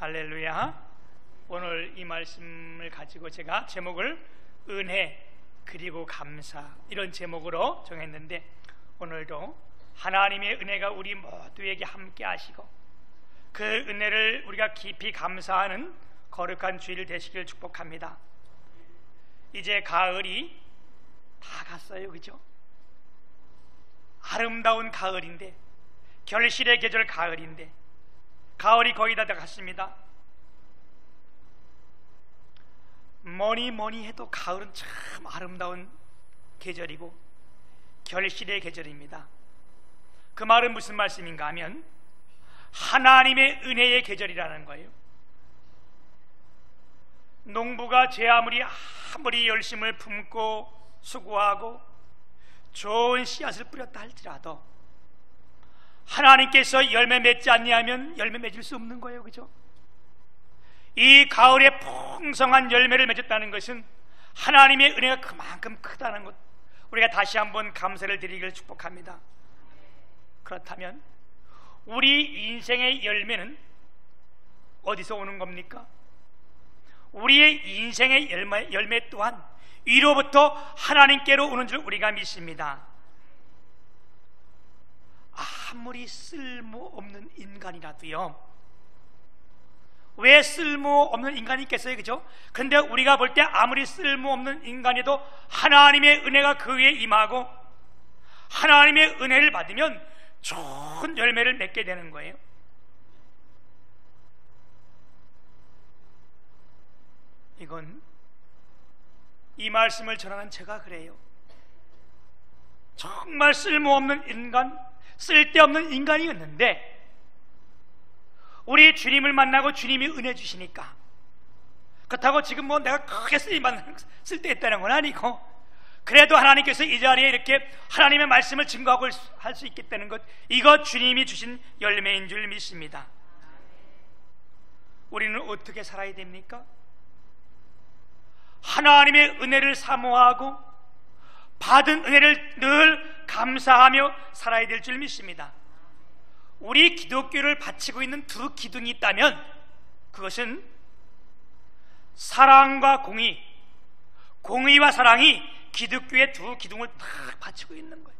할렐루야. 오늘 이 말씀을 가지고 제가 제목을 은혜 그리고 감사 이런 제목으로 정했는데, 오늘도 하나님의 은혜가 우리 모두에게 함께 하시고 그 은혜를 우리가 깊이 감사하는 거룩한 주일 되시길 축복합니다. 이제 가을이 다 갔어요, 그죠? 아름다운 가을인데, 결실의 계절 가을인데 가을이 거의 다 갔습니다. 뭐니 해도 가을은 참 아름다운 계절이고 결실의 계절입니다. 그 말은 무슨 말씀인가 하면 하나님의 은혜의 계절이라는 거예요. 농부가 제 아무리 열심을 품고 수고하고 좋은 씨앗을 뿌렸다 할지라도 하나님께서 열매 맺지 않냐면 열매 맺을 수 없는 거예요, 그죠? 이 가을에 풍성한 열매를 맺었다는 것은 하나님의 은혜가 그만큼 크다는 것, 우리가 다시 한번 감사를 드리기를 축복합니다. 그렇다면 우리 인생의 열매는 어디서 오는 겁니까? 우리의 인생의 열매 또한 위로부터 하나님께로 오는 줄 우리가 믿습니다. 아무리 쓸모없는 인간이라도요, 왜 쓸모없는 인간이 있겠어요, 그죠? 근데 우리가 볼 때 아무리 쓸모없는 인간이도 하나님의 은혜가 그 위에 임하고 하나님의 은혜를 받으면 좋은 열매를 맺게 되는 거예요. 이건 이 말씀을 전하는 제가 그래요. 정말 쓸모없는 인간, 쓸데없는 인간이었는데 우리 주님을 만나고 주님이 은혜 주시니까, 그렇다고 지금 내가 크게 쓸데있다는 건 아니고, 그래도 하나님께서 이 자리에 이렇게 하나님의 말씀을 증거하고 할 수 있겠다는 것, 이거 주님이 주신 열매인 줄 믿습니다. 우리는 어떻게 살아야 됩니까? 하나님의 은혜를 사모하고 받은 은혜를 늘 감사하며 살아야 될 줄 믿습니다. 우리 기독교를 바치고 있는 두 기둥이 있다면 그것은 사랑과 공의, 공의와 사랑이 기독교의 두 기둥을 딱 바치고 있는 거예요.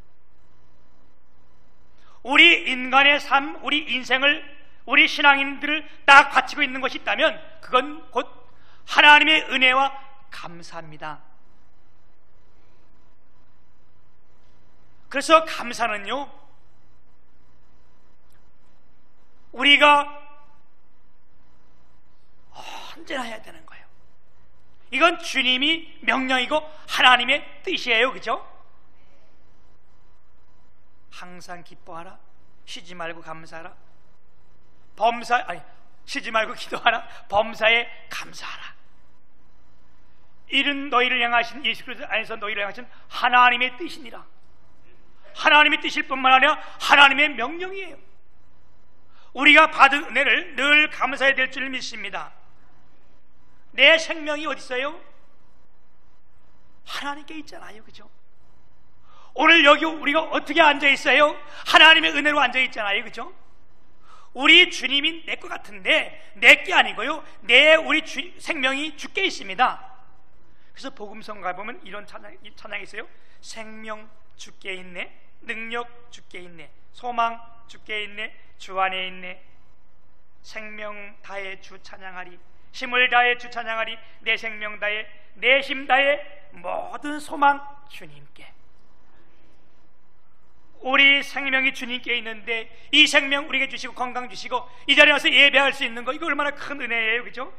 우리 인간의 삶, 우리 인생을, 우리 신앙인들을 딱 바치고 있는 것이 있다면 그건 곧 하나님의 은혜와 감사입니다. 그래서 감사는요, 우리가 언제나 해야 되는 거예요. 이건 주님이 명령이고 하나님의 뜻이에요, 그죠? 항상 기뻐하라, 쉬지 말고 감사하라, 쉬지 말고 기도하라, 범사에 감사하라. 이는 너희를 향하신, 예수 그리스도 안에서 너희를 향하신 하나님의 뜻이니라. 하나님의 뜻일 뿐만 아니라 하나님의 명령이에요. 우리가 받은 은혜를 늘 감사해야 될 줄 믿습니다. 내 생명이 어디 있어요? 하나님께 있잖아요, 그죠? 오늘 여기 우리가 어떻게 앉아 있어요? 하나님의 은혜로 앉아 있잖아요, 그죠? 우리 주님이 내 것 같은데 내 게 아니고요, 우리 생명이 주께 있습니다. 그래서 복음성 가보면 이런 찬양이 있어요. 생명 주께 있네, 능력 주께 있네, 소망 주께 있네, 주 안에 있네. 생명 다해 주 찬양하리, 힘을 다해 주 찬양하리, 내 생명 다해, 내 힘 다해 모든 소망 주님께. 우리 생명이 주님께 있는데 이 생명 우리에게 주시고 건강 주시고 이 자리에 와서 예배할 수 있는 거, 이거 얼마나 큰 은혜예요, 그죠?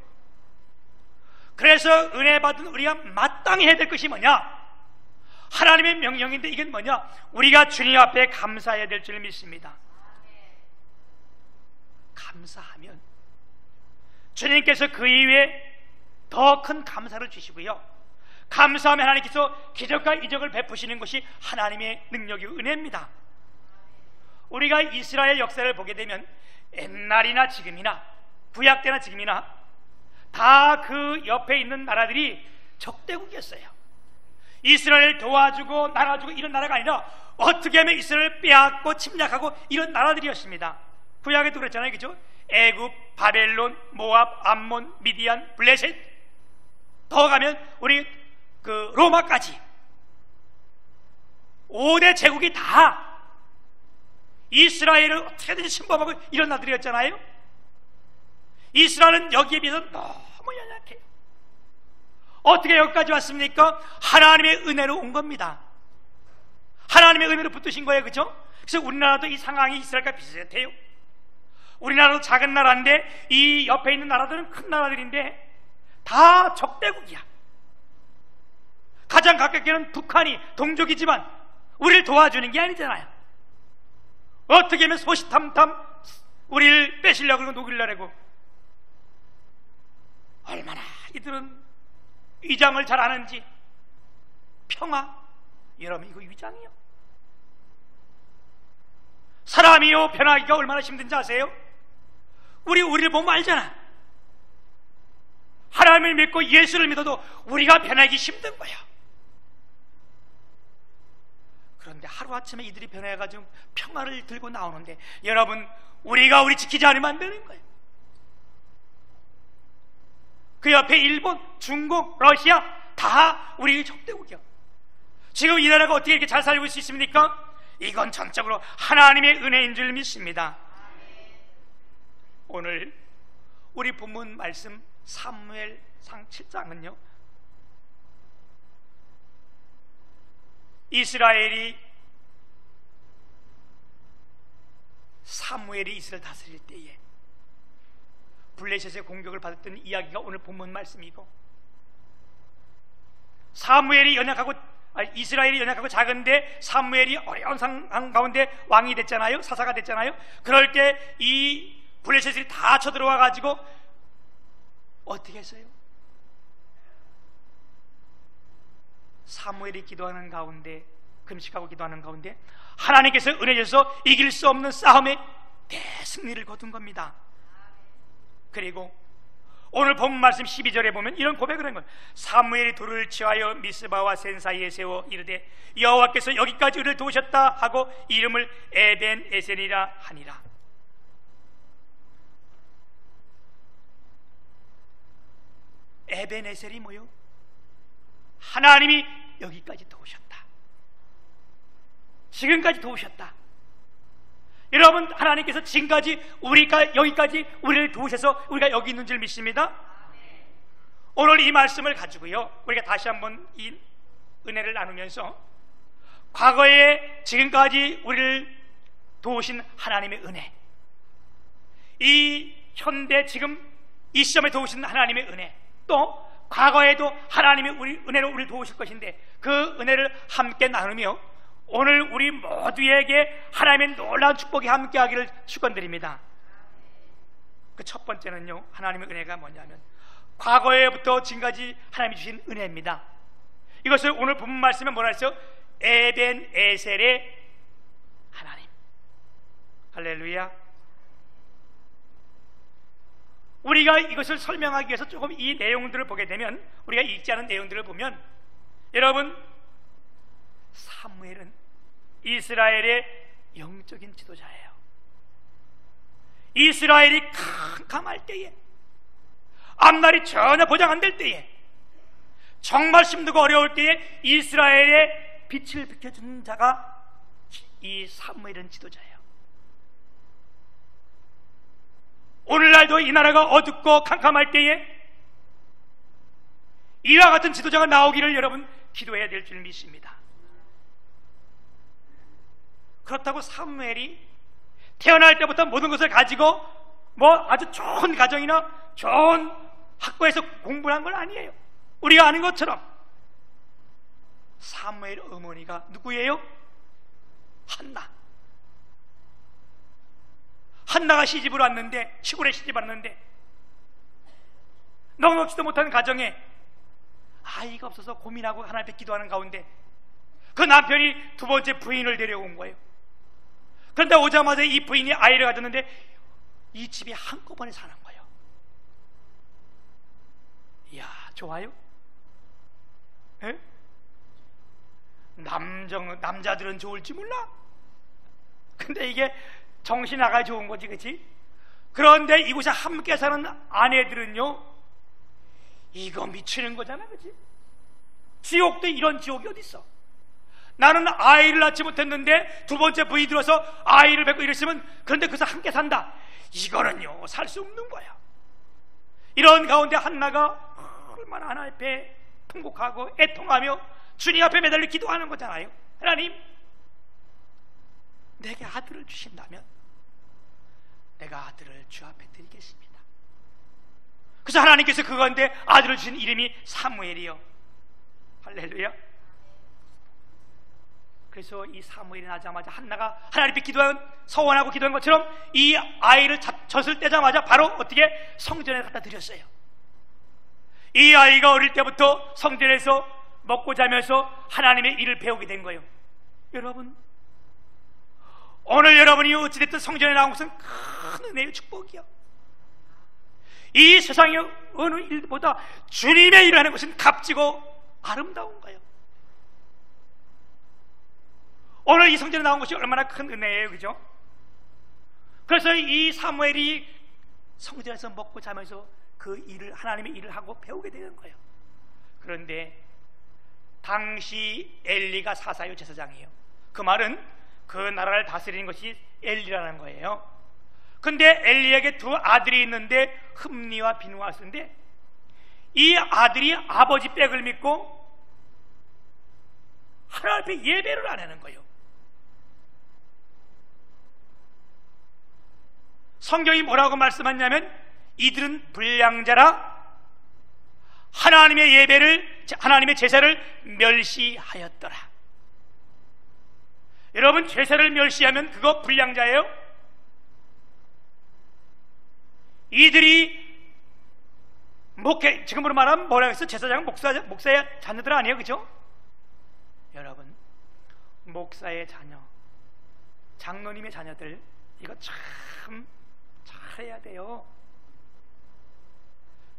그래서 은혜 받은 우리가 마땅히 해야 될 것이 뭐냐? 하나님의 명령인데 이게 뭐냐? 우리가 주님 앞에 감사해야 될 줄 믿습니다. 감사하면 주님께서 그 이후에 더 큰 감사를 주시고요, 감사하면 하나님께서 기적과 이적을 베푸시는 것이 하나님의 능력이고 은혜입니다. 우리가 이스라엘 역사를 보게 되면 옛날이나 지금이나 구약 때나 지금이나 다 그 옆에 있는 나라들이 적대국이었어요. 이스라엘을 도와주고 나눠주고 이런 나라가 아니라 어떻게 하면 이스라엘을 빼앗고 침략하고 이런 나라들이었습니다. 구약에도 그랬잖아요, 그죠? 애굽, 바벨론, 모압, 암몬, 미디안, 블레셋, 더 가면 우리 그 로마까지 5대 제국이 다 이스라엘을 어떻게든지 침범하고 이런 나라들이었잖아요. 이스라엘은 여기에 비해서 너무 연약해요. 어떻게 여기까지 왔습니까? 하나님의 은혜로 온 겁니다. 하나님의 은혜로 붙으신 거예요. 그죠? 그래서 우리나라도 이 상황이 이스라엘과 비슷해요. 우리나라도 작은 나라인데 이 옆에 있는 나라들은 큰 나라들인데 다 적대국이야. 가장 가깝게는 북한이 동족이지만 우리를 도와주는 게 아니잖아요. 어떻게 하면 소시탐탐 우리를 뺏으려고 그러고 녹이려고. 얼마나 이들은 위장을 잘 아는지. 평화, 여러분 이거 위장이요. 사람이요 변하기가 얼마나 힘든지 아세요? 우리를 보면 알잖아. 하나님을 믿고 예수를 믿어도 우리가 변하기 힘든 거야. 그런데 하루아침에 이들이 변해가지고 평화를 들고 나오는데 여러분 우리가 우리 지키지 않으면 안 되는 거예요. 그 옆에 일본, 중국, 러시아 다 우리 적대국이야. 지금 이 나라가 어떻게 이렇게 잘 살고 있을 수 있습니까? 이건 전적으로 하나님의 은혜인 줄 믿습니다. 오늘 우리 본문 말씀 사무엘상 7장은요 사무엘이 이스라엘 다스릴 때에 블레셋의 공격을 받았던 이야기가 오늘 본문 말씀이고, 이스라엘이 연약하고 작은데 사무엘이 어려운 상황 가운데 왕이 됐잖아요. 사사가 됐잖아요. 그럴 때 이 블레셋이 다 쳐들어와 가지고 어떻게 했어요? 사무엘이 기도하는 가운데, 금식하고 기도하는 가운데 하나님께서 은혜 주셔서 이길 수 없는 싸움에 대승리를 거둔 겁니다. 그리고 오늘 본 말씀 12절에 보면 이런 고백을 한 거예요. 사무엘이 돌을 취하여 미스바와 센 사이에 세워 이르되 여호와께서 여기까지 우리를 도우셨다 하고 이름을 에벤 에셀이라 하니라. 에벤 에셀이 뭐요? 하나님이 여기까지 도우셨다. 지금까지 도우셨다. 여러분 하나님께서 지금까지 여기까지 우리를 도우셔서 우리가 여기 있는 줄 믿습니다. 오늘 이 말씀을 가지고요 우리가 다시 한번 이 은혜를 나누면서 과거에 지금까지 우리를 도우신 하나님의 은혜, 이 현대 지금 이 시점에 도우신 하나님의 은혜, 또 과거에도 하나님의 은혜로 우리를 도우실 것인데 그 은혜를 함께 나누며 오늘 우리 모두에게 하나님의 놀라운 축복이 함께하기를 축원드립니다. 그 첫 번째는요, 하나님의 은혜가 뭐냐면 과거에부터 지금까지 하나님이 주신 은혜입니다. 이것을 오늘 본문 말씀에 뭐라 했어요? 에벤 에셀의 하나님. 할렐루야. 우리가 이것을 설명하기 위해서 조금 이 내용들을 보게 되면, 우리가 읽지 않은 내용들을 보면, 여러분 사무엘은 이스라엘의 영적인 지도자예요. 이스라엘이 캄캄할 때에, 앞날이 전혀 보장 안 될 때에, 정말 힘들고 어려울 때에 이스라엘의 빛을 비춰주는 자가 이 사무엘은 지도자예요. 오늘날도 이 나라가 어둡고 캄캄할 때에 이와 같은 지도자가 나오기를 여러분 기도해야 될 줄 믿습니다. 그렇다고 사무엘이 태어날 때부터 모든 것을 가지고 아주 좋은 가정이나 좋은 학교에서 공부를 한 건 아니에요. 우리가 아는 것처럼 사무엘 어머니가 누구예요? 한나가 시집을 왔는데, 시골에 시집 왔는데 넉넉지도 못한 가정에 아이가 없어서 고민하고 하나님 앞에 기도하는 가운데 그 남편이 두 번째 부인을 데려온 거예요. 그런데 오자마자 이 부인이 아이를 가졌는데 이 집이 한꺼번에 사는 거예요. 이야, 좋아요? 에? 남자들은 좋을지 몰라. 근데 이게 정신 나가 좋은 거지, 그치? 그런데 이곳에 함께 사는 아내들은요, 이거 미치는 거잖아, 그치? 지옥도 이런 지옥이 어딨어? 나는 아이를 낳지 못했는데 두 번째 부인이 들어서 아이를 뵙고 이랬으면, 그런데 그래서 함께 산다, 이거는요 살 수 없는 거야. 이런 가운데 한나가 얼마나 하나님 앞에 통곡하고 애통하며 주님 앞에 매달려 기도하는 거잖아요. 하나님, 내게 아들을 주신다면 내가 아들을 주 앞에 드리겠습니다. 그래서 하나님께서 그 가운데 아들을 주신 이름이 사무엘이요. 할렐루야. 그래서 이 사무엘이 나자마자 한나가 하나님 앞에 서원하고 기도한 것처럼 이 아이를 젖을 떼자마자 바로 어떻게 성전에 갖다 드렸어요. 이 아이가 어릴 때부터 성전에서 먹고 자면서 하나님의 일을 배우게 된 거예요. 여러분, 오늘 여러분이 어찌됐든 성전에 나온 것은 큰 은혜의 축복이요. 이 세상의 어느 일보다 주님의 일을 하는 것은 값지고 아름다운 거예요. 오늘 이 성전에 나온 것이 얼마나 큰 은혜예요, 그죠? 그래서 이 사무엘이 성전에서 먹고 자면서 그 일을, 하나님의 일을 하고 배우게 되는 거예요. 그런데 당시 엘리가 사사요 제사장이에요. 그 말은 그 나라를 다스리는 것이 엘리라는 거예요. 근데 엘리에게 두 아들이 있는데 흠니와 비누아스인데, 이 아들이 아버지 빽을 믿고 하나님 앞에 예배를 안 하는 거예요. 성경이 뭐라고 말씀하냐면, 이들은 불량자라 하나님의 예배를, 하나님의 제사를 멸시하였더라. 여러분, 제사를 멸시하면 그거 불량자예요? 이들이 목회, 지금으로 말하면 뭐라고 했어? 제사장은 목사의 자녀들 아니에요, 그죠? 여러분, 목사의 자녀, 장로님의 자녀들, 이거 참 잘해야 돼요.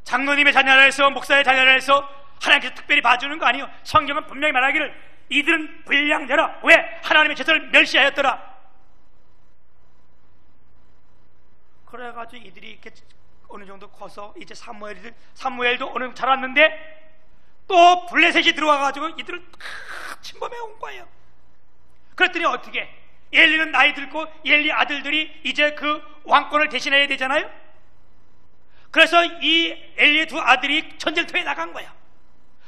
장로님의 자녀라 해서, 목사의 자녀라 해서 하나님께서 특별히 봐주는 거 아니에요. 성경은 분명히 말하기를 이들은 불량자라. 왜? 하나님의 제사를 멸시하였더라. 그래가지고 이들이 이렇게 어느 정도 커서 이제 사무엘도 어느 정도 자랐는데, 또 블레셋이 들어와가지고 이들을 침범해 온 거예요. 그랬더니 어떻게? 엘리는 나이 들고 엘리 아들들이 이제 그 왕권을 대신해야 되잖아요. 그래서 이 엘리의 두 아들이 전쟁터에 나간 거야.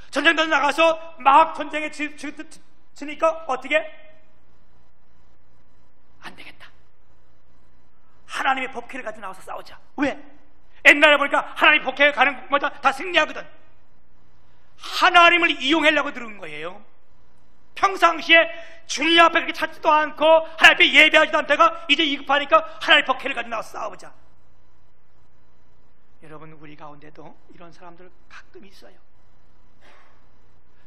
전쟁터에 나가서 막 전쟁에 지니까 어떻게? 안 되겠다, 하나님의 법궤를 가지고 나와서 싸우자. 왜? 옛날에 보니까 하나님 법궤에 가는 것마다 다 승리하거든. 하나님을 이용하려고 들은 거예요. 평상시에 주님 앞에 그렇게 찾지도 않고 하나님 앞에 예배하지도 않다가 이제 이급하니까 하나님 법궤를 가지고 나와서 싸우자. 여러분, 우리 가운데도 이런 사람들 가끔 있어요.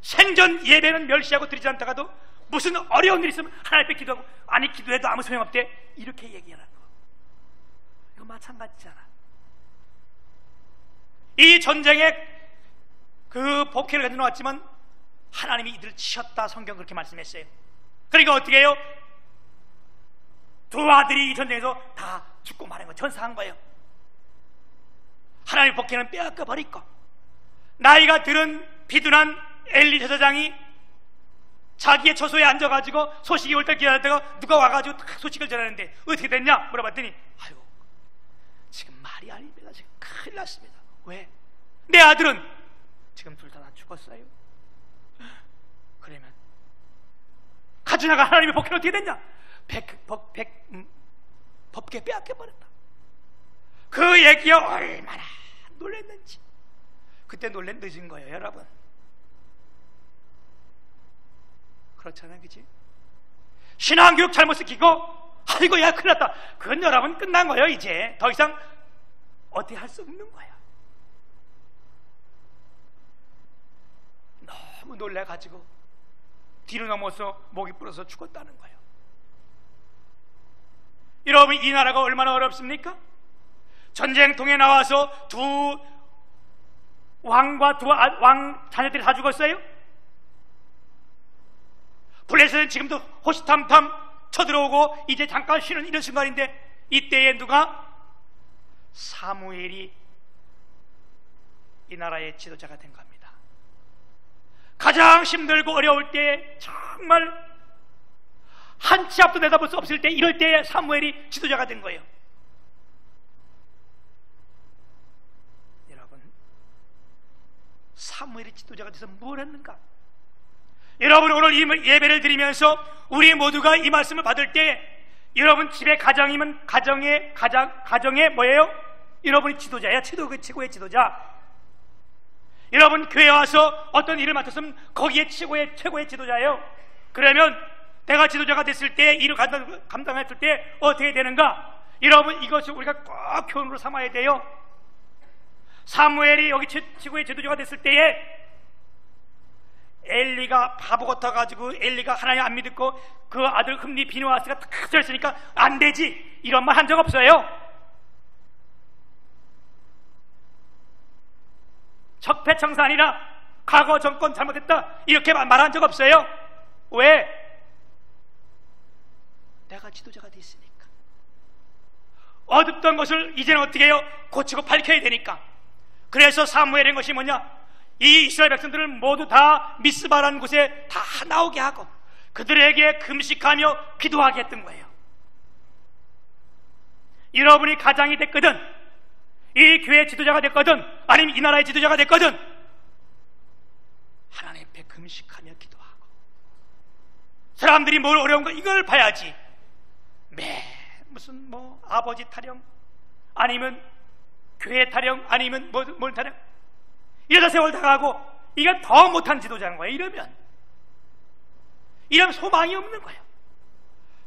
생전 예배는 멸시하고 드리지 않다가도 무슨 어려운 일이 있으면 하나님 앞에 기도하고, 아니 기도해도 아무 소용없대, 이렇게 얘기하는 거. 이거 마찬가지잖아. 이 전쟁에 그 법궤를 가지고 나왔지만 하나님이 이들을 치셨다, 성경 그렇게 말씀했어요. 그러니까 어떻게 해요? 두 아들이 이 전쟁에서 다 죽고 마는 거, 전사한 거예요. 하나님의 법궤는 빼앗겨 버리고, 나이가 들은 비둔한 엘리 제사장이 자기의 처소에 앉아가지고 소식이 올 때 기다렸다가 누가 와가지고 딱 소식을 전하는데 어떻게 됐냐 물어봤더니, 아이고 지금 말이 아닙니다. 지금 큰일 났습니다. 왜? 내 아들은 지금 둘 다 죽었어요. 그러면 가져나가 하나님의 법궤는 어떻게 됐냐? 법궤 빼앗겨버렸다. 그 얘기에 얼마나 놀랐는지. 그때 놀란 늦은 거예요, 여러분. 그렇잖아요, 그치? 신앙교육 잘못 시키고 아이고 야 큰일 났다, 그건 여러분 끝난 거예요. 이제 더 이상 어떻게 할 수 없는 거야. 너무 놀래가지고 뒤로 넘어서 목이 부러서 죽었다는 거예요. 여러분, 이 나라가 얼마나 어렵습니까? 전쟁통에 나와서 두 왕과 두 왕 자녀들이 다 죽었어요. 블레셋은 지금도 호시탐탐 쳐들어오고 이제 잠깐 쉬는 이런 순간인데, 이때에 누가 사무엘이 이 나라의 지도자가 된 겁니다. 가장 힘들고 어려울 때, 정말 한 치 앞도 내다볼 수 없을 때, 이럴 때 사무엘이 지도자가 된 거예요. 여러분, 사무엘이 지도자가 돼서 뭘 했는가? 여러분, 오늘 이 예배를 드리면서 우리 모두가 이 말씀을 받을 때, 여러분 집에 가정이면 가정의 뭐예요? 여러분이 지도자야. 최고의 지도자. 여러분 교회 와서 어떤 일을 맡았으면 거기에 최고의 지도자예요. 그러면 내가 지도자가 됐을 때, 일을 감당했을 때 어떻게 되는가? 여러분, 이것을 우리가 꼭 교훈으로 삼아야 돼요. 사무엘이 여기 최고의 지도자가 됐을 때에 엘리가 바보 같아가지고, 엘리가 하나님 안 믿고 그 아들 흠리 비누아스가 탁 져있으니까 안 되지, 이런 말 한 적 없어요. 적폐청산이나 과거 정권 잘못했다 이렇게 말한 적 없어요. 왜? 내가 지도자가 됐으니까. 어둡던 것을 이제는 어떻게 해요? 고치고 밝혀야 되니까. 그래서 사무엘인 것이 뭐냐? 이 이스라엘 백성들을 모두 다 미스바라는 곳에 다 나오게 하고 그들에게 금식하며 기도하게 했던 거예요. 여러분이 가장이 됐거든, 이 교회 지도자가 됐거든, 아니면 이 나라의 지도자가 됐거든, 하나님 앞에 금식하며 기도하고, 사람들이 뭘 어려운가 이걸 봐야지. 무슨 아버지 타령, 아니면 교회 타령, 아니면 뭘 타령, 이러다 세월 다가고, 이건 더 못한 지도자인 거예요. 이러면 소망이 없는 거예요.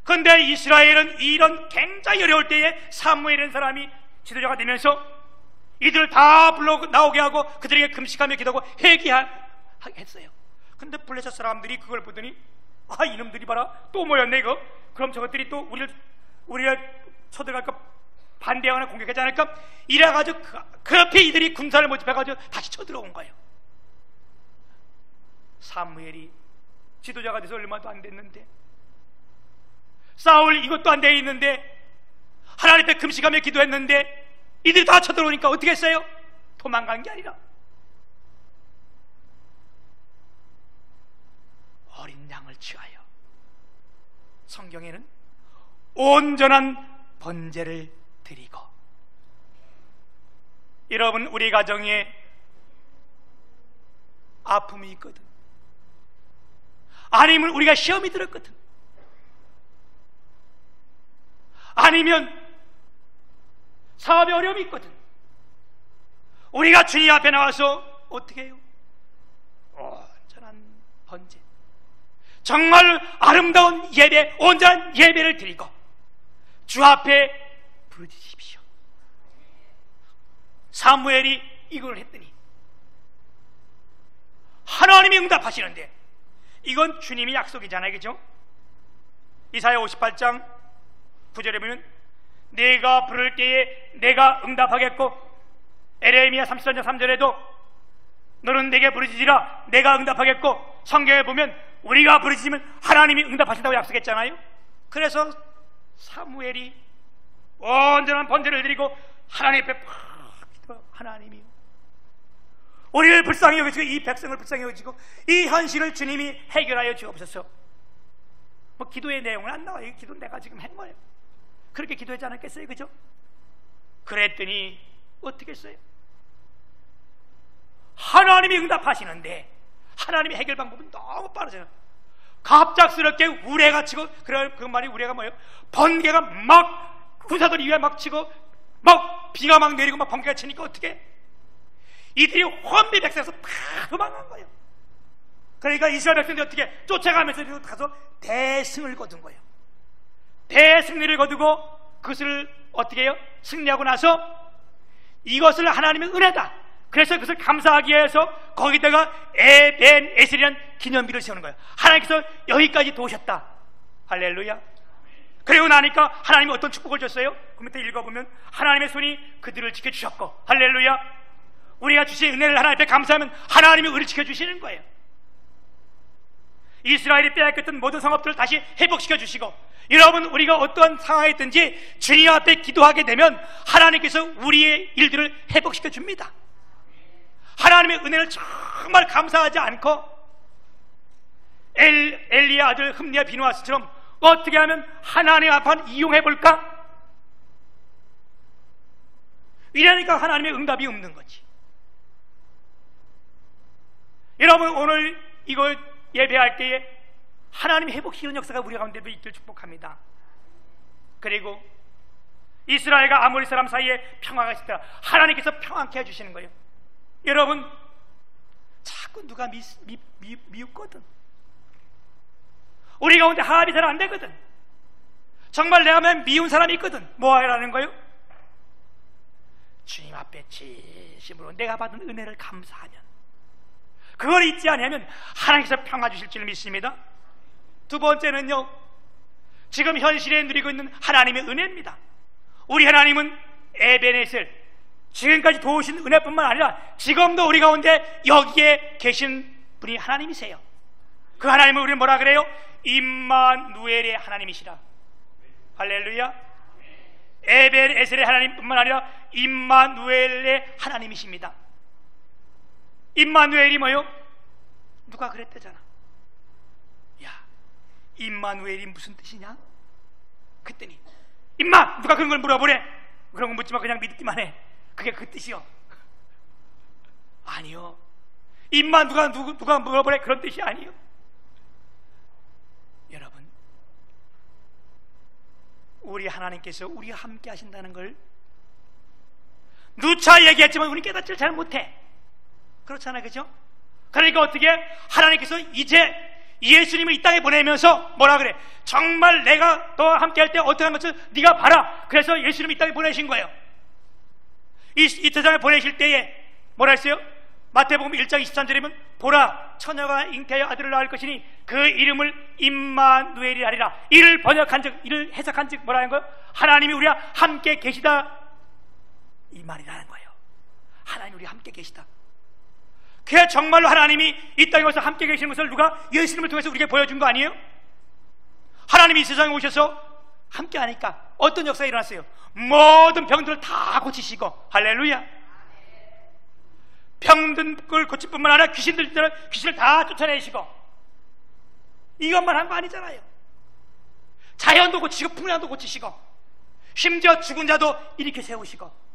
그런데 이스라엘은 이런 굉장히 어려울 때에 사무엘이라는 사람이 지도자가 되면서 이들을 다 불러 나오게 하고 그들에게 금식하며 기도하고 회개했어요. 근데 블레셋 사람들이 그걸 보더니, 이놈들이 봐라, 또 모였네 이거. 그럼 저것들이 또 우리를 쳐들어갈까, 반대하거나 공격하지 않을까, 이래가지고 그렇게 이들이 군사를 모집해가지고 다시 쳐들어온 거예요. 사무엘이 지도자가 돼서 얼마도 안 됐는데, 사울 이것도 안 돼 있는데, 하나님 앞에 금식하며 기도했는데 이들이 다 쳐들어오니까 어떻게 했어요? 도망간 게 아니라 어린 양을 취하여, 성경에는 온전한 번제를 드리고. 여러분, 우리 가정에 아픔이 있거든, 아니면 우리가 시험이 들었거든, 아니면 사업에 어려움이 있거든, 우리가 주님 앞에 나와서 어떻게 해요? 온전한 번제, 정말 아름다운 예배, 온전한 예배를 드리고 주 앞에 부르짖으십시오. 사무엘이 이걸 했더니 하나님이 응답하시는데, 이건 주님이 약속이잖아요, 그죠? 이사야 58장 9절에 보면 내가 부를 때에 내가 응답하겠고, 에레미야 33장 3절에도 너는 내게 부르짖으라 내가 응답하겠고, 성경에 보면 우리가 부르짖으면 하나님이 응답하신다고 약속했잖아요. 그래서 사무엘이 온전한 번제를 드리고 하나님 앞에 기도, 하나님이요, 우리를 불쌍히 여기시고 이 백성을 불쌍히 여기시고 이 현실을 주님이 해결하여 주옵소서. 기도의 내용은 안 나와요. 이 기도는 내가 지금 한 거예요. 그렇게 기도하지 않았겠어요, 그죠? 그랬더니 어떻게 했어요? 하나님이 응답하시는데, 하나님의 해결 방법은 너무 빠르잖아요. 갑작스럽게 우레가 치고, 그 말이 우레가 뭐예요? 번개가 막 군사들 위에 막 치고, 막 비가 막 내리고 막 번개가 치니까 어떻게? 이들이 혼비 백성에서 다 도망간 거예요. 그러니까 이스라엘 백성들이 어떻게 쫓아가면서 가서 대승을 거둔 거예요. 대승리를 거두고 그것을 어떻게 해요? 승리하고 나서 이것을 하나님의 은혜다, 그래서 그것을 감사하기 위해서 거기다가 에벤에셀이라는 기념비를 세우는 거예요. 하나님께서 여기까지 도우셨다. 할렐루야. 그리고 나니까 하나님이 어떤 축복을 줬어요? 그 밑에 읽어보면 하나님의 손이 그들을 지켜주셨고, 할렐루야. 우리가 주신 은혜를 하나님 앞에 감사하면 하나님이 우리를 지켜주시는 거예요. 이스라엘이 빼앗겼던 모든 성읍들을 다시 회복시켜 주시고, 여러분, 우리가 어떠한 상황에 있든지 주님 앞에 기도하게 되면 하나님께서 우리의 일들을 회복시켜 줍니다. 하나님의 은혜를 정말 감사하지 않고 엘리의 아들 흠리와 비누아스처럼 어떻게 하면 하나님 앞을 이용해 볼까? 이러니까 하나님의 응답이 없는 거지. 여러분, 오늘 이거 예배할 때에 하나님의 회복시키는 역사가 우리 가운데도 있길 축복합니다. 그리고 이스라엘과 아모리 사람 사이에 평화가 있었다. 하나님께서 평안케 해주시는 거예요. 여러분, 자꾸 누가 미웃거든. 우리 가운데 화합이 잘 안 되거든. 정말 내 안에 미운 사람이 있거든. 뭐 하라는 거예요? 주님 앞에 진심으로 내가 받은 은혜를 감사하면, 그걸 잊지 않으면 하나님께서 평화 주실 줄 믿습니다. 두 번째는요, 지금 현실에 누리고 있는 하나님의 은혜입니다. 우리 하나님은 에베네셀, 지금까지 도우신 은혜뿐만 아니라 지금도 우리 가운데 여기에 계신 분이 하나님이세요. 그 하나님을 우리는 뭐라 그래요? 임마누엘의 하나님이시라. 할렐루야. 에베네셀의 하나님뿐만 아니라 임마누엘의 하나님이십니다. 임마누엘이 뭐요? 누가 그랬대잖아. 야, 임마누엘이 무슨 뜻이냐? 그랬더니 임마, 누가 그런 걸 물어보래? 그런 거 묻지 마, 그냥 믿기만 해. 그게 그 뜻이요. 아니요, 임마 누가 물어보래? 그런 뜻이 아니요. 여러분, 우리 하나님께서 우리와 함께 하신다는 걸 누차 얘기했지만 우리는 깨닫지를 잘 못해. 그렇잖아요, 그죠? 그러니까 어떻게 하나님께서 이제 예수님을 이 땅에 보내면서 뭐라 그래? 정말 내가 너와 함께 할 때 어떻게 한 것을 네가 봐라. 그래서 예수님을 이 땅에 보내신 거예요. 이 세상에 보내실 때에 뭐라 했어요? 마태복음 1장 23절이면 보라, 처녀가 잉태하여 아들을 낳을 것이니 그 이름을 임마누엘이라 하리라. 이를 번역한 즉, 이를 해석한 즉 뭐라는 거예요? 하나님이 우리와 함께 계시다, 이 말이라는 거예요. 하나님이 우리와 함께 계시다. 그게 정말로 하나님이 이 땅에 와서 함께 계시는 것을 누가 예수님을 통해서 우리에게 보여준 거 아니에요? 하나님이 이 세상에 오셔서 함께 하니까 어떤 역사가 일어났어요? 모든 병들을 다 고치시고, 할렐루야. 병든 걸 고칠 뿐만 아니라 귀신을 다 쫓아내시고, 이것만 한 거 아니잖아요. 자연도 고치시고 풍랑도 고치시고, 심지어 죽은 자도 일으켜 세우시고,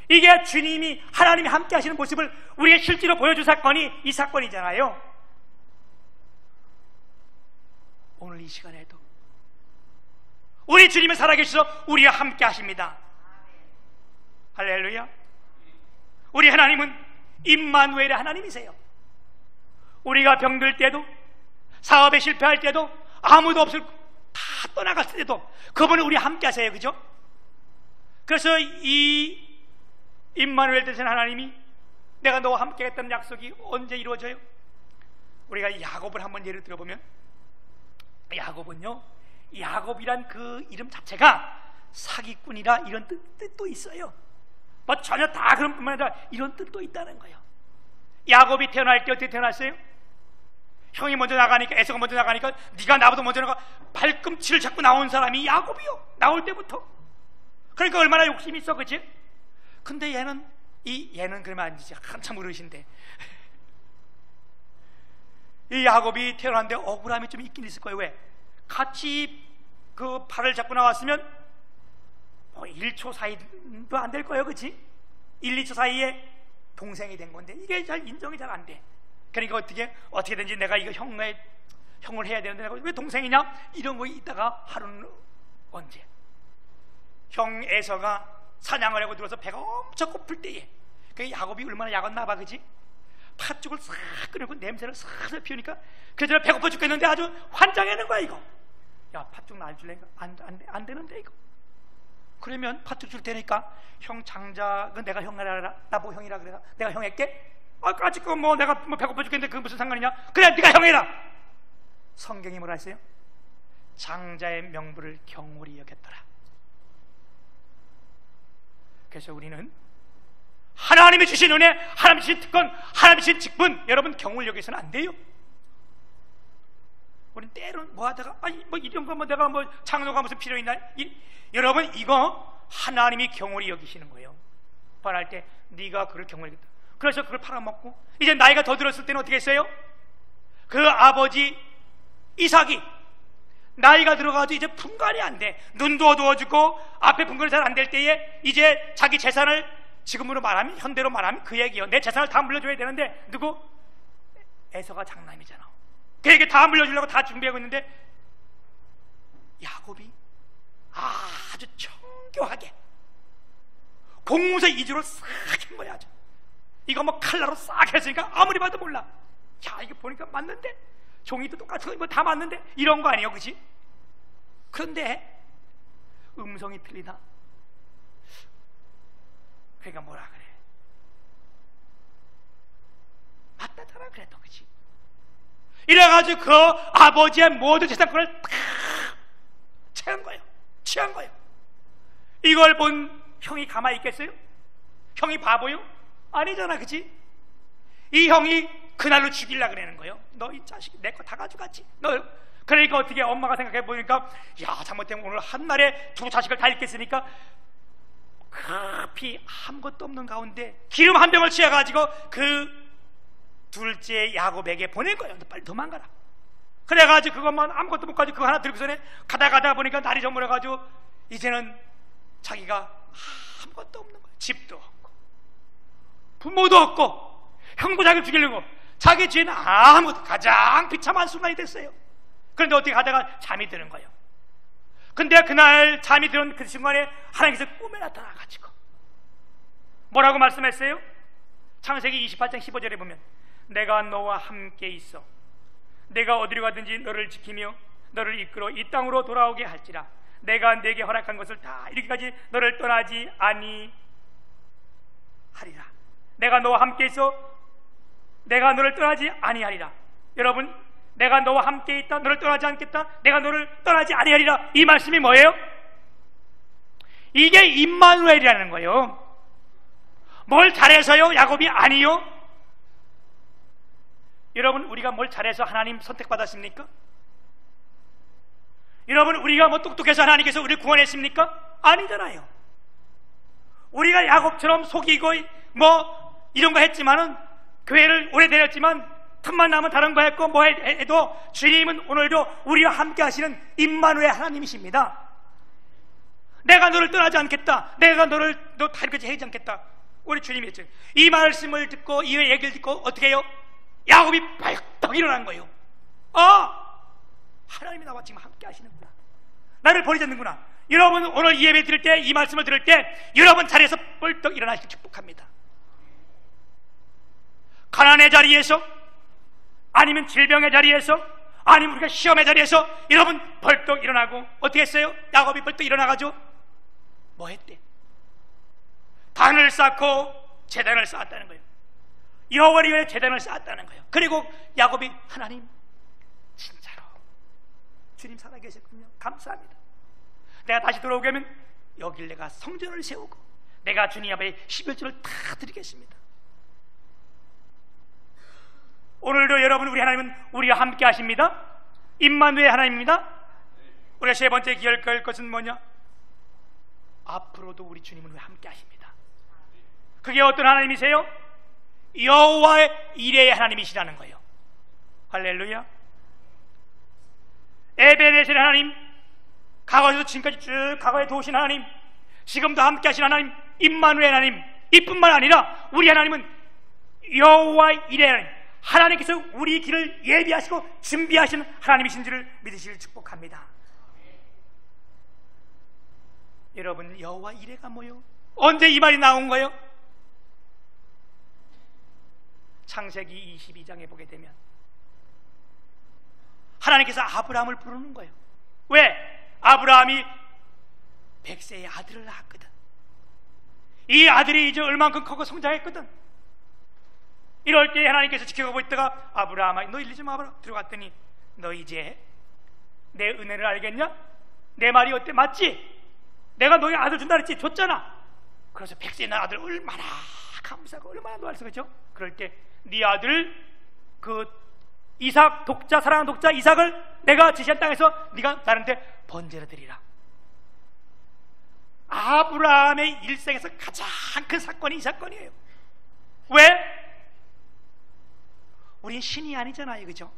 이게 주님이, 하나님이 함께 하시는 모습을 우리에게 실제로 보여준 사건이 이 사건이잖아요. 오늘 이 시간에도 우리 주님은 살아계셔서 우리와 함께 하십니다. 할렐루야. 우리 하나님은 임마누엘의 하나님이세요. 우리가 병들 때도, 사업에 실패할 때도, 아무도 없을 다 떠나갔을 때도 그분은 우리와 함께 하세요. 그죠? 그래서 이 임마누엘 되신 하나님이 내가 너와 함께 했던 약속이 언제 이루어져요? 우리가 야곱을 한번 예를 들어보면, 야곱은요, 야곱이란 그 이름 자체가 사기꾼이라 이런 뜻도 있어요. 뭐 전혀 다 그런 뿐만 아니라 이런 뜻도 있다는 거예요. 야곱이 태어날 때 어떻게 태어났어요? 형이 먼저 나가니까, 에서가 먼저 나가니까 네가 나보다 먼저 나가, 발꿈치를 잡고 나온 사람이 야곱이요. 나올 때부터. 그러니까 얼마나 욕심이 있어, 그치? 근데 얘는 그러면 안 되지. 한참 어르신데. 이 야곱이 태어났는데 억울함이 좀 있긴 있을 거예요. 왜? 같이 그 팔을 잡고 나왔으면 뭐 1초 사이도 안 될 거예요, 그치? 1, 2초 사이에 동생이 된 건데 이게 잘 인정이 잘 안 돼. 그러니까 어떻게든지 내가 이거 형을 해야 되는데 내가 왜 동생이냐? 이런 거 있다가 하루는 언제? 형 에서가 사냥을 하고 들어서 배가 엄청 고플 때에, 그 야곱이 얼마나 약었나 봐, 그지? 팥죽을 싹 끓이고 냄새를 싹 피우니까 그래서 배고파 죽겠는데 아주 환장하는 거야. 이거, 야, 팥죽 날 줄래? 안 되는데 이거. 그러면 팥죽 줄 테니까 형 장작은 내가 형이라, 나보고 형이라 그래. 내가 형 할게. 아직 뭐 내가 뭐 배고파 죽겠는데 그게 무슨 상관이냐? 그래, 네가 형이라. 성경이 뭐라 했어요? 장자의 명분을 경홀히 여겼더라. 그래서 우리는 하나님이 주신 은혜, 하나님이 주신 특권, 하나님이 주신 직분, 여러분 경홀히 여기서는 안 돼요. 우린 때로는 뭐 하다가 아니 뭐 이런 거 뭐 내가 뭐 장로가 무슨 필요 있나? 여러분 이거 하나님이 경홀히 여기시는 거예요. 말할 때 네가 그를 경홀히 여겼다. 그래서 그걸 팔아먹고 이제 나이가 더 들었을 때는 어떻게 했어요? 그 아버지 이삭이 나이가 들어가도 이제 분간이 안 돼. 눈도 어두워지고 앞에 분간이 잘 안 될 때에 이제 자기 재산을 지금으로 말하면 현대로 말하면 그 얘기요. 내 재산을 다 물려줘야 되는데 누구? 에서가 장남이잖아. 그에게 다 물려주려고 다 준비하고 있는데 야곱이 아주 정교하게 공무서 이주로 싹 한 거야. 아주 이거 뭐 칼라로 싹 했으니까 아무리 봐도 몰라. 야 이거 보니까 맞는데 종이도 똑같은 거 뭐 다 맞는데 이런 거 아니에요, 그치? 그런데 음성이 틀리다. 그러니까 뭐라 그래? 맞다더라 그랬다, 그치? 이래가지고 그 아버지의 모든 재산권을 다 채운 거예요. 취한 거예요. 이걸 본 형이 가만히 있겠어요? 형이 바보요? 아니잖아, 그치? 이 형이 그날로 죽이려고 그러는 거예요. 너 이 자식 내 거 다 가져갔지? 너 그러니까 어떻게 엄마가 생각해 보니까 야 잘못되면 오늘 한날에 두 자식을 다 잃겠으니까 급히 아무것도 없는 가운데 기름 한 병을 취해가지고 그 둘째 야곱에게 보낸 거예요. 너 빨리 도망가라. 그래가지고 그것만 아무것도 못 가지고 그거 하나 들고서는 가다 보니까 날이 저물어가지고 이제는 자기가 아무것도 없는 거예요. 집도 없고 부모도 없고 형도 자기를 죽이려고 자기 죄는 아무것도 가장 비참한 순간이 됐어요. 그런데 어떻게 하다가 잠이 드는 거예요. 근데 그날 잠이 드는 그 순간에 하나님께서 꿈에 나타나가지고 뭐라고 말씀했어요? 창세기 28장 15절에 보면 내가 너와 함께 있어 내가 어디로 가든지 너를 지키며 너를 이끌어 이 땅으로 돌아오게 할지라 내가 내게 허락한 것을 다 이르기까지 너를 떠나지 아니하리라. 내가 너와 함께 있어 내가 너를 떠나지 아니하리라. 여러분 내가 너와 함께 있다 너를 떠나지 않겠다 내가 너를 떠나지 아니하리라. 이 말씀이 뭐예요? 이게 임마누엘이라는 거예요. 뭘 잘해서요? 야곱이 아니요. 여러분 우리가 뭘 잘해서 하나님 선택받았습니까? 여러분 우리가 뭐 똑똑해서 하나님께서 우리를 구원했습니까? 아니잖아요. 우리가 야곱처럼 속이고 뭐 이런 거 했지만은 교회를 오래 다녔지만 틈만 나면 다른 거 했고 뭐 해도 주님은 오늘도 우리와 함께 하시는 임마누엘 하나님이십니다. 내가 너를 떠나지 않겠다 내가 너를 너 다르게 하지 않겠다 우리 주님이 했죠. 이 말씀을 듣고 이 얘기를 듣고 어떻게 해요? 야곱이 벌떡 일어난 거예요. 하나님이 나와 지금 함께 하시는구나. 나를 버리지 않는구나. 여러분 오늘 이 예배 드릴 때 이 말씀을 들을 때 여러분 자리에서 벌떡 일어나시길 축복합니다. 가난의 자리에서 아니면 질병의 자리에서 아니면 우리가 시험의 자리에서 여러분 벌떡 일어나고 어떻게 했어요? 야곱이 벌떡 일어나가지고 뭐 했대? 단을 쌓고 제단을 쌓았다는 거예요. 여호와를 위해 제단을 쌓았다는 거예요. 그리고 야곱이 하나님 진짜로 주님 살아계셨군요. 감사합니다. 내가 다시 돌아오게 하면 여길 내가 성전을 세우고 내가 주님 앞에 11조를 다 드리겠습니다. 오늘도 여러분 우리 하나님은 우리와 함께 하십니다. 임마누엘 하나님입니다. 우리가 세 번째 기억할 것은 뭐냐? 앞으로도 우리 주님은 우리와 함께 하십니다. 그게 어떤 하나님이세요? 여호와의 이레의 하나님이시라는 거예요. 할렐루야. 에베네셀 하나님, 과거에서 지금까지 쭉 과거에 도우신 하나님, 지금도 함께 하신 하나님 임마누엘 하나님, 이뿐만 아니라 우리 하나님은 여호와의 이레의 하나님, 하나님께서 우리 길을 예비하시고 준비하신 하나님이신 줄을 믿으시길 축복합니다. 여러분 여호와 이레가 뭐요? 언제 이 말이 나온 거예요? 창세기 22장에 보게 되면 하나님께서 아브라함을 부르는 거예요. 왜? 아브라함이 100세의 아들을 낳았거든. 이 아들이 이제 얼만큼 크고 성장했거든. 이럴 때 하나님께서 지켜보고 있다가 아브라함아 너 일리 좀 와봐라. 들어갔더니 너 이제 내 은혜를 알겠냐? 내 말이 어때? 맞지? 내가 너희 아들 준다 그랬지? 줬잖아. 그래서 100세의 난 아들 얼마나 감사하고 얼마나 노할 수 있죠? 그럴 때 네 아들 그 이삭 독자, 사랑하는 독자 이삭을 내가 지시한 땅에서 네가 나한테 번제를 드리라. 아브라함의 일생에서 가장 큰 사건이 이 사건이에요. 왜? 우린 신이 아니잖아요, 그죠?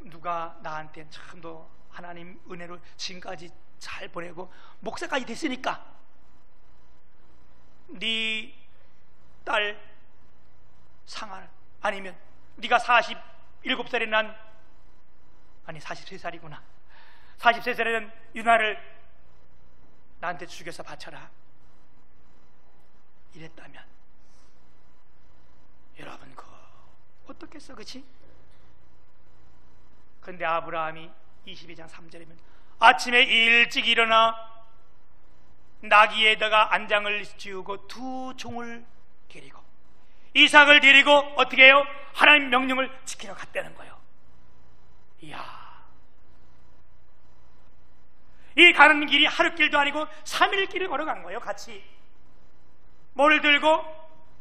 누가 나한테 참 너 하나님 은혜로 지금까지 잘 보내고 목사까지 됐으니까 네 딸 상할, 아니면 네가 47살에 난, 아니 43살이구나, 43살에 된 유나를 나한테 죽여서 바쳐라, 이랬다면 여러분 그 어떻겠어, 그치? 근데 아브라함이 22장 3절이면 아침에 일찍 일어나 나귀에다가 안장을 지우고 두 종을 데리고 이삭을 데리고 어떻게 해요? 하나님 명령을 지키러 갔다는 거예요. 이야, 이 가는 길이 하루 길도 아니고 3일 길을 걸어간 거예요. 같이 뭐를 들고?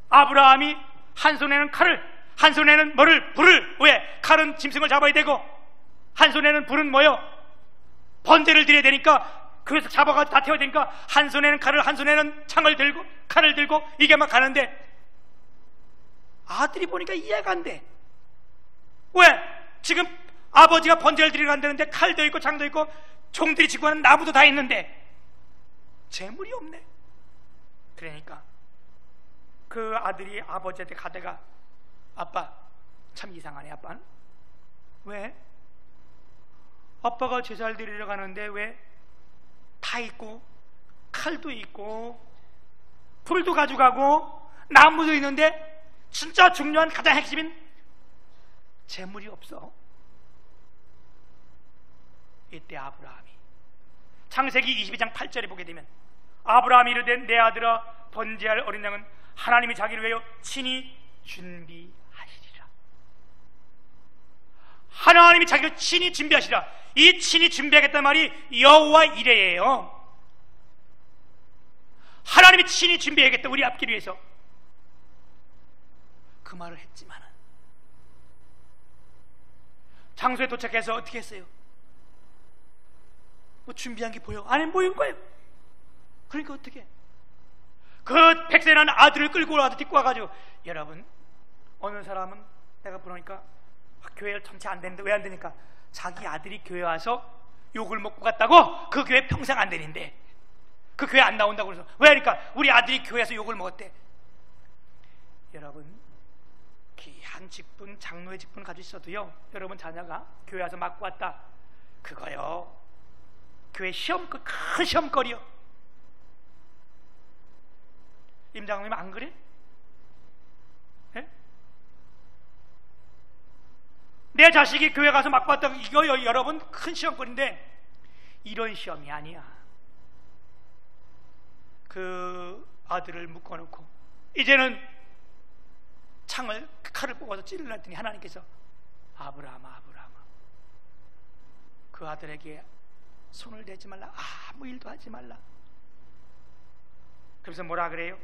아브라함이 한 손에는 칼을, 한 손에는 뭐를? 불을. 왜? 칼은 짐승을 잡아야 되고 한 손에는 불은 뭐요? 번제를 드려야 되니까, 그래서 잡아가지고 다 태워야 되니까 한 손에는 칼을, 한 손에는 창을 들고 칼을 들고 이게 막 가는데 아들이 보니까 이해가 안 돼. 왜? 지금 아버지가 번제를 드리러 간다는데 칼도 있고 창도 있고 종들이 지고 하는 나무도 다 있는데 재물이 없네. 그러니까 그 아들이 아버지한테 가다가 아빠 참 이상하네. 아빠는 왜? 아빠가 제사를 드리러 가는데 왜 다 있고 칼도 있고 불도 가져가고 나무도 있는데 진짜 중요한 가장 핵심인 재물이 없어. 이때 아브라함이 창세기 22장 8절에 보게 되면 아브라함이 이르되 내 아들아 번제할 어린 양은 하나님이 자기를 위하여 친히 준비하시리라. 하나님이 자기를 친히 준비하시리라. 이 친히 준비하겠다는 말이 여호와 이레예요. 하나님이 친히 준비하겠다, 우리 앞길 위해서. 그 말을 했지만은 장소에 도착해서 어떻게 했어요? 뭐 준비한 게 보여? 안에 보인 거예요. 그러니까 어떻게? 그 백세라는 아들을 끌고 와서 데리고 와가지고, 여러분 어느 사람은 내가 보니까 교회를 전체 안 되는데 왜 안 되니까 자기 아들이 교회 와서 욕을 먹고 갔다고 그 교회 평생 안 되는데 그 교회 안 나온다고 그래서 왜 하니까 우리 아들이 교회에서 욕을 먹었대. 여러분 귀한 직분, 장로의 직분 가지고 있어도요, 여러분 자녀가 교회 와서 맞고 왔다, 그거요 교회 시험, 큰 시험거리요. 임 장로님 안 그래? 네? 내 자식이 교회 가서 맞고 왔다, 이거 여러분 큰 시험거리인데 이런 시험이 아니야. 그 아들을 묶어놓고 이제는 창을, 칼을 뽑아서 찌르려 했더니 하나님께서 아브라함아, 아브라함아, 그 아들에게 손을 대지 말라, 아무 일도 하지 말라. 그래서 뭐라 그래요?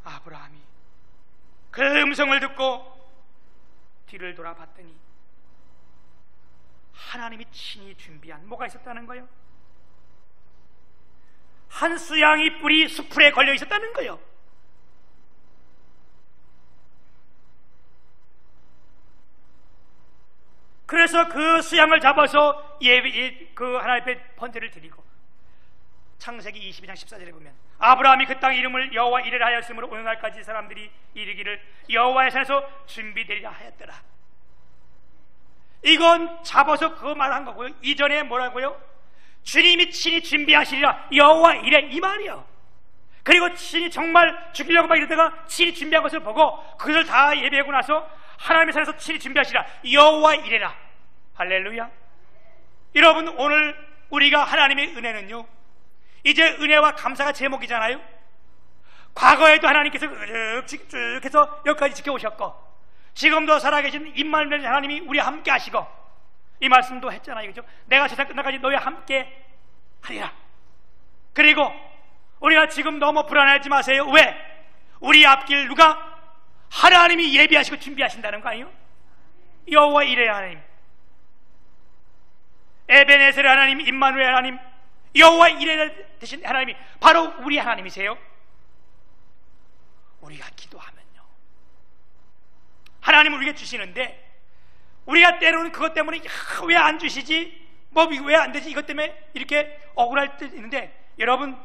아브라함이 그 음성을 듣고 뒤를 돌아봤더니 하나님이 친히 준비한 뭐가 있었다는 거예요? 한 수양이 뿔이 수풀에 걸려 있었다는 거예요. 그래서 그 수양을 잡아서 그 하나님 앞에 번제를 드리고, 창세기 22장 14절에 보면 아브라함이 그 땅 이름을 여호와 이레라 하였으므로 오늘날까지 사람들이 이르기를 여호와의 산에서 준비되리라 하였더라. 이건 잡아서 그 말을 한 거고요. 이전에 뭐라고요? 주님이 친히 준비하시리라, 여호와 이레, 이 말이요. 그리고 친히 정말 죽이려고 막 이러다가 친히 준비한 것을 보고 그것을 다 예배하고 나서 하나님의 산에서 친히 준비하시라, 여호와 이레라. 할렐루야. 여러분 오늘 우리가 하나님의 은혜는요, 이제 은혜와 감사가 제목이잖아요. 과거에도 하나님께서 쭉 해서 여기까지 지켜오셨고 지금도 살아계신 임마누엘 하나님이 우리와 함께 하시고, 이 말씀도 했잖아요, 그죠? 내가 세상 끝날까지 너희와 함께 하리라. 그리고 우리가 지금 너무 불안해하지 마세요. 왜? 우리 앞길 누가? 하나님이 예비하시고 준비하신다는 거 아니에요? 여호와 이레 하나님, 에베네셀 하나님, 임마누엘 하나님, 여호와 이레 되신 하나님이 바로 우리 하나님이세요. 우리가 기도하면요, 하나님은 우리에게 주시는데, 우리가 때로는 그것 때문에 왜 안 주시지? 뭐 왜 안 되지? 이것 때문에 이렇게 억울할 때 있는데, 여러분,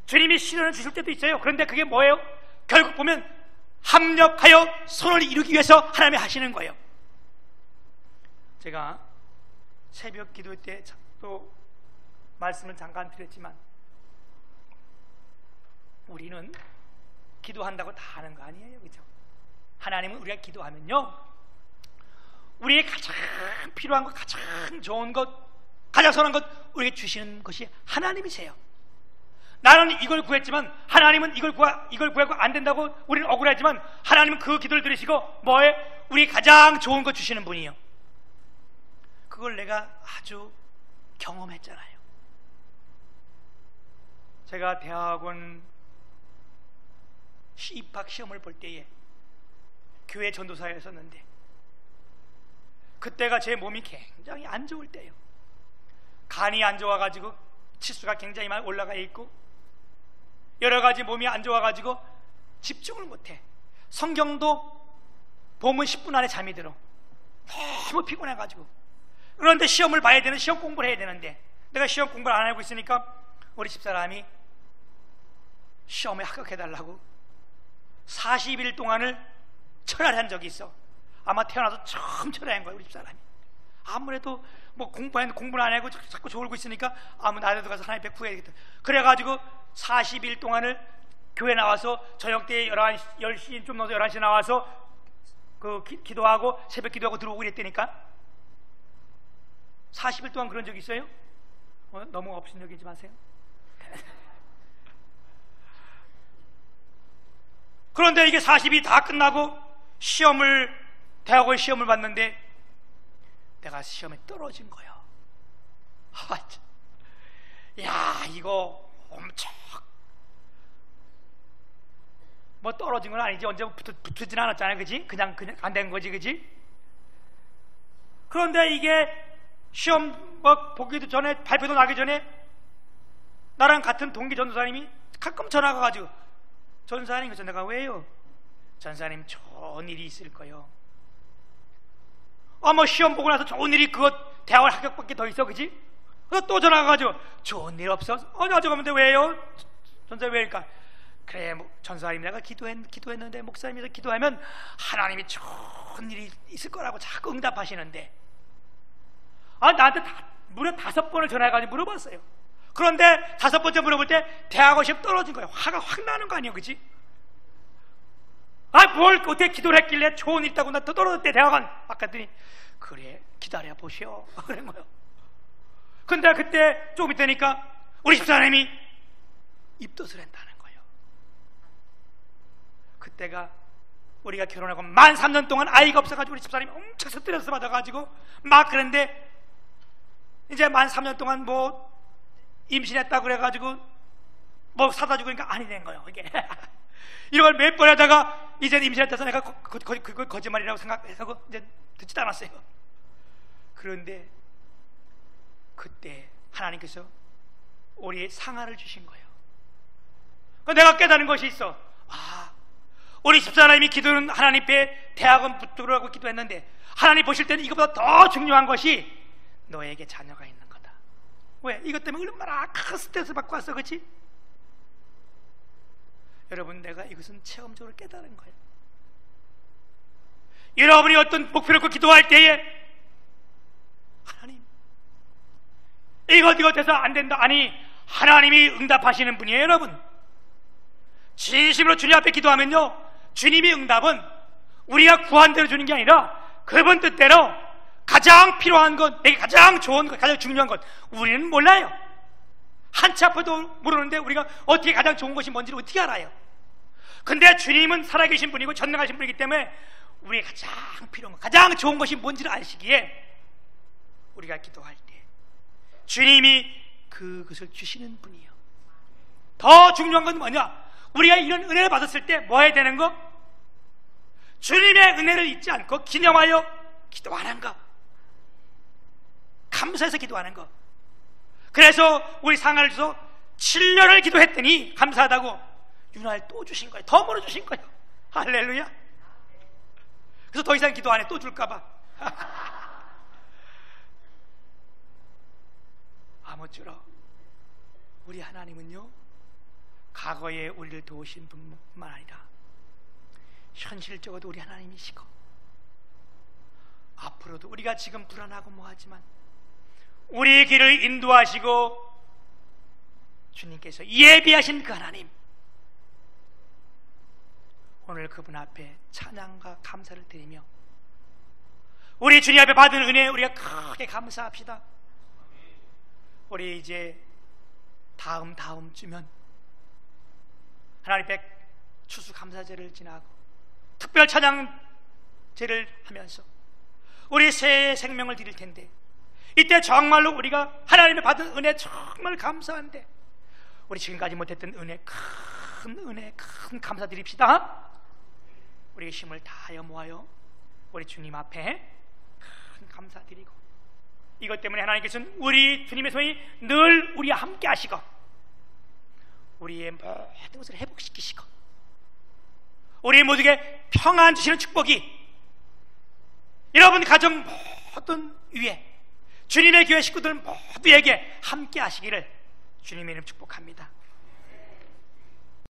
주님이 시련을 주실 때도 있어요. 그런데 그게 뭐예요? 결국 보면 합력하여 선을 이루기 위해서 하나님이 하시는 거예요. 제가 새벽 기도 때 또 말씀을 잠깐 드렸지만, 우리는 기도한다고 다 하는 거 아니에요, 그렇죠? 하나님은 우리가 기도하면요, 우리의 가장 필요한 것, 가장 좋은 것, 가장 선한 것 우리에게 주시는 것이 하나님이세요. 나는 이걸 구했지만 하나님은 이걸 구하고 안 된다고 우리는 억울하지만, 하나님은 그 기도를 들으시고 뭐에? 우리 가장 좋은 것 주시는 분이에요. 그걸 내가 아주 경험했잖아요. 제가 대학원 입학 시험을 볼 때에 교회 전도사였었는데, 그때가 제 몸이 굉장히 안 좋을 때예요. 간이 안 좋아가지고 치수가 굉장히 많이 올라가 있고, 여러 가지 몸이 안 좋아가지고 집중을 못해. 성경도 보면 10분 안에 잠이 들어. 너무 피곤해가지고. 그런데 시험을 봐야 되는, 시험 공부를 해야 되는데, 내가 시험 공부를 안 하고 있으니까 우리 집사람이 시험에 합격해달라고 40일 동안을 철야한 적이 있어. 아마 태어나서 처음 철야한 거야, 우리 집사람이. 아무래도 뭐 공부는 안 하고 자꾸 졸고 있으니까 아무 나라도 가서 하나님 백 구해야겠다. 그래가지고 40일 동안을 교회 나와서 저녁 때 10시 좀 넘어서 11시 나와서 그 기도하고 새벽 기도하고 들어오고 이랬다니까. 40일 동안 그런 적 있어요? 너무 업신여기지 마세요. 그런데 이게 40이 다 끝나고 대학원 시험을 봤는데 내가 시험에 떨어진 거예요. 야, 이거 엄청 뭐 떨어진 건 아니지. 언제 붙지는 않았잖아요, 그지? 그냥 안 된 거지, 그지? 그런데 이게 시험 뭐 보기도 전에, 발표도 나기 전에 나랑 같은 동기 전도사님이 가끔 전화가 가지고, 전사님, 그래서 내가 왜요? 전사님 좋은 일이 있을 거요. 뭐 시험 보고 나서 좋은 일이, 그것 대학원 합격밖에 더 있어, 그지? 그래서 또 전화가 가지고 좋은 일 없어? 나 저거 근데 왜요? 전사님 왜일까? 그래, 전사님 내가 기도했는데, 목사님이 기도하면 하나님이 좋은 일이 있을 거라고 자꾸 응답하시는데, 나한테 무려 5번을 전화해가지고 물어봤어요. 그런데 5번째 물어볼 때 대학원 시험 떨어진 거예요. 화가 확 나는 거 아니에요, 그치? 뭘 어떻게 기도를 했길래 좋은 일 있다고 나 또 떨어졌대, 대학원. 아까더니 그래, 기다려 보시오 그런 거예요. 근데 그때 조금 있다니까 우리 집사람이 입덧을 한다는 거예요. 그때가 우리가 결혼하고 만 3년 동안 아이가 없어가지고 우리 집사람이 엄청 스트레스 받아가지고 막 그랬는데, 이제 만 3년 동안 뭐 임신했다고 그래가지고 뭐 사다 주고 그러니까 아니 된 거예요, 이게. 이런 걸 몇 번 하다가 이제 임신했다서 내가 그거 거짓말이라고 생각해서 이제 듣지도 않았어요. 그런데 그때 하나님께서 우리의 상하를 주신 거예요. 내가 깨달은 것이 있어. 우리 집사람이 기도는 하나님 앞에 대학원 붙들으라고 기도했는데, 하나님 보실 때는 이것보다 더 중요한 것이 너에게 자녀가 있는 거다. 왜? 이것 때문에 얼마나 큰 스트레스 받고 왔어, 그치? 여러분, 내가 이것은 체험적으로 깨달은 거예요. 여러분이 어떤 목표를 놓고 기도할 때에 하나님 이것 해서 안 된다, 아니 하나님이 응답하시는 분이에요. 여러분, 진심으로 주님 앞에 기도하면요, 주님이 응답은 우리가 구한 대로 주는 게 아니라 그분 뜻대로 가장 필요한 것, 내게 가장 좋은 것, 가장 중요한 것, 우리는 몰라요. 한치 앞에도 모르는데 우리가 어떻게 가장 좋은 것이 뭔지를 어떻게 알아요? 근데 주님은 살아계신 분이고 전능하신 분이기 때문에 우리가 가장 필요한 것, 가장 좋은 것이 뭔지를 아시기에 우리가 기도할 때 주님이 그것을 주시는 분이에요. 더 중요한 건 뭐냐? 우리가 이런 은혜를 받았을 때 뭐 해야 되는 거? 주님의 은혜를 잊지 않고 기념하여 기도하는 거, 감사해서 기도하는 거. 그래서 우리 상하를 줘서 7년을 기도했더니 감사하다고 윤활 또 주신 거예요. 더 물어 주신 거예요. 할렐루야. 그래서 더 이상 기도 안 해. 또 줄까봐. 아무쪼록 우리 하나님은요, 과거에 우리를 도우신 분만 아니라 현실적으로도 우리 하나님이시고, 앞으로도 우리가 지금 불안하고 뭐하지만 우리의 길을 인도하시고 주님께서 예비하신 그 하나님, 오늘 그분 앞에 찬양과 감사를 드리며 우리 주님 앞에 받은 은혜 우리가 크게 감사합시다. 우리 이제 다음 주면 하나님 앞에 추수감사제를 지나고 특별 찬양제를 하면서 우리 새 생명을 드릴 텐데, 이때 정말로 우리가 하나님의 받은 은혜 정말 감사한데 우리 지금까지 못했던 은혜, 큰 감사 드립시다. 우리의 힘을 다하여 모아요 우리 주님 앞에 큰 감사 드리고, 이것 때문에 하나님께서는 우리 주님의 손이 늘 우리와 함께 하시고 우리의 모든 것을 회복시키시고 우리 모두에게 평안 주시는 축복이 여러분 가정 모든 위에 주님의 교회 식구들 모두에게 함께 하시기를 주님의 이름 축복합니다.